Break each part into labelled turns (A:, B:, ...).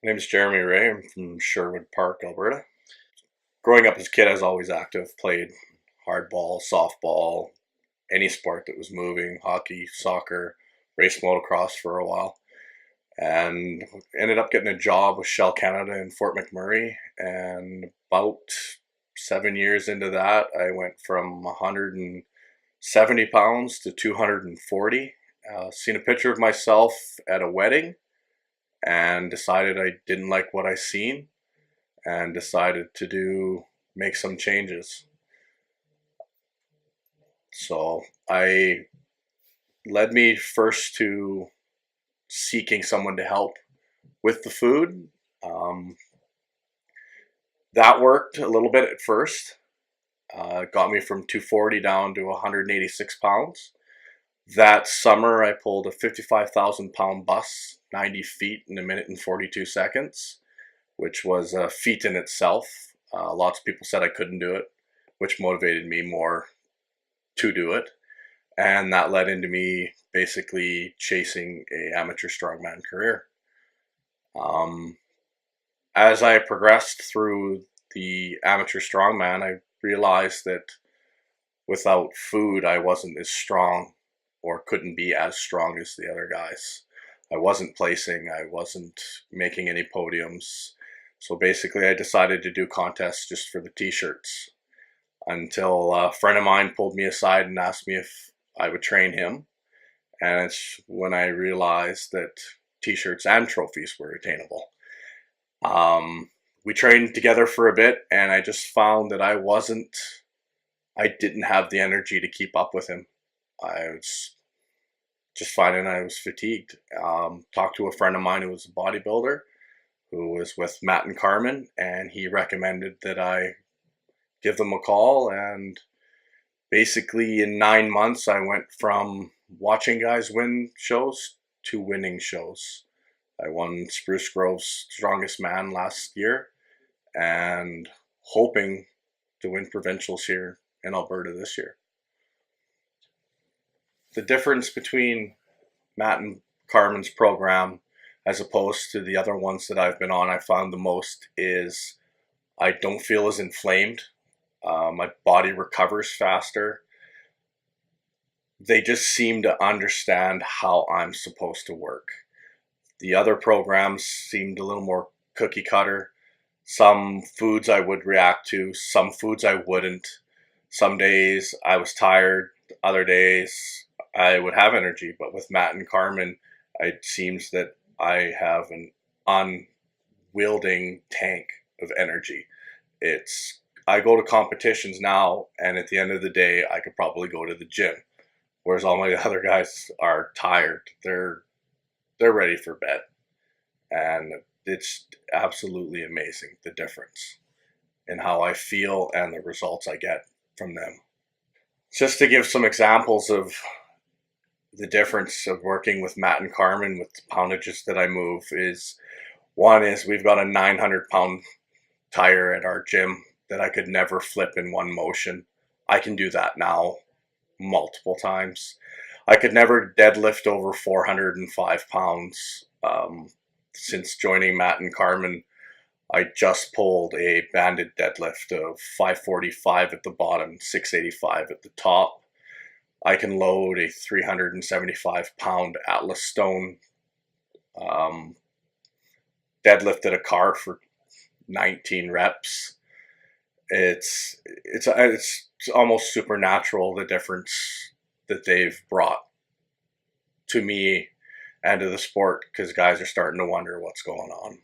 A: My name is Jeremy Ray. I'm from Sherwood Park, Alberta. Growing up as a kid, I was always active, played hardball, softball, any sport that was moving, hockey, soccer, raced motocross for a while, and ended up getting a job with Shell Canada in Fort McMurray. And about 7 years into that, I went from 170 pounds to 240. Seen a picture of myself at a wedding and decided I didn't like what I seen and decided to make some changes. So I led me first to seeking someone to help with the food. Um, that worked a little bit at first. Got me from 240 down to 186 pounds. That summer, I pulled a 55,000 pound bus, 90 feet in a minute and 42 seconds, which was a feat in itself. Lots of people said I couldn't do it, which motivated me more to do it. And that led into me basically chasing a amateur strongman career. Um, as I progressed through the amateur strongman, I realized that without food, I wasn't as strong or couldn't be as strong as the other guys. I wasn't placing, I wasn't making any podiums. So basically, I decided to do contests just for the t-shirts until a friend of mine pulled me aside and asked me if I would train him. And it's when I realized that t-shirts and trophies were attainable. We trained together for a bit, and I just found that I didn't have the energy to keep up with him. I was just finding I was fatigued. Talked to a friend of mine who was a bodybuilder who was with Matt and Carmen, and he recommended that I give them a call. And basically in 9 months, I went from watching guys win shows to winning shows. I won Spruce Grove's Strongest Man last year and hoping to win provincials here in Alberta this year. The difference between Matt and Carmen's program as opposed to the other ones that I've been on, I found the most is I don't feel as inflamed. My body recovers faster. They just seem to understand how I'm supposed to work. The other programs seemed a little more cookie cutter. Some foods I would react to, some foods I wouldn't. Some days I was tired, other days I would have energy. But with Matt and Carmen, it seems that I have an unwielding tank of energy. I go to competitions now, and at the end of the day, I could probably go to the gym. Whereas all my other guys are tired. They're ready for bed. And it's absolutely amazing, the difference in how I feel and the results I get from them. Just to give some examples of the difference of working with Matt and Carmen with the poundages that I move is, one is we've got a 900-pound tire at our gym that I could never flip in one motion. I can do that now multiple times. I could never deadlift over 405 pounds. Since joining Matt and Carmen, I just pulled a banded deadlift of 545 at the bottom, 685 at the top. I can load a 375-pound Atlas Stone deadlift at a car for 19 reps. It's almost supernatural, the difference that they've brought to me and to the sport, because guys are starting to wonder what's going on.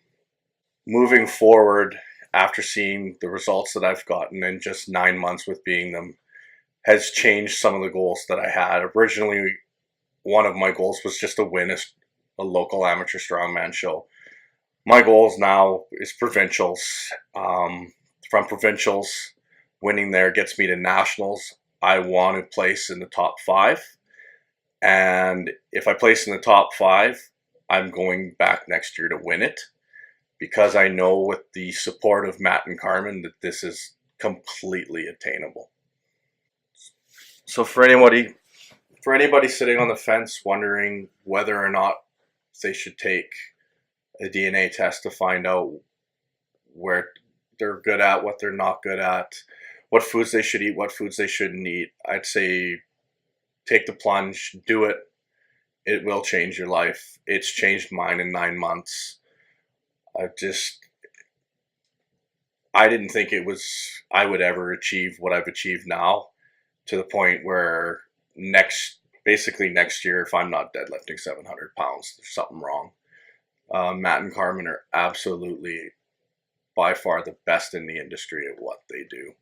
A: Moving forward, after seeing the results that I've gotten in just 9 months with being them, has changed some of the goals that I had. Originally, one of my goals was just to win a local amateur strongman show. My goals now is provincials. From provincials, winning there gets me to nationals. I want to place in the top 5. And if I place in the top 5, I'm going back next year to win it, because I know with the support of Matt and Carmen that this is completely attainable. So for anybody sitting on the fence wondering whether or not they should take a DNA test to find out where they're good at, what they're not good at, what foods they should eat, what foods they shouldn't eat. I'd say take the plunge, do it. It will change your life. It's changed mine in 9 months. I didn't think I would ever achieve what I've achieved now, to the point where basically next year, if I'm not deadlifting 700 pounds, there's something wrong. Matt and Carmen are absolutely by far the best in the industry at what they do.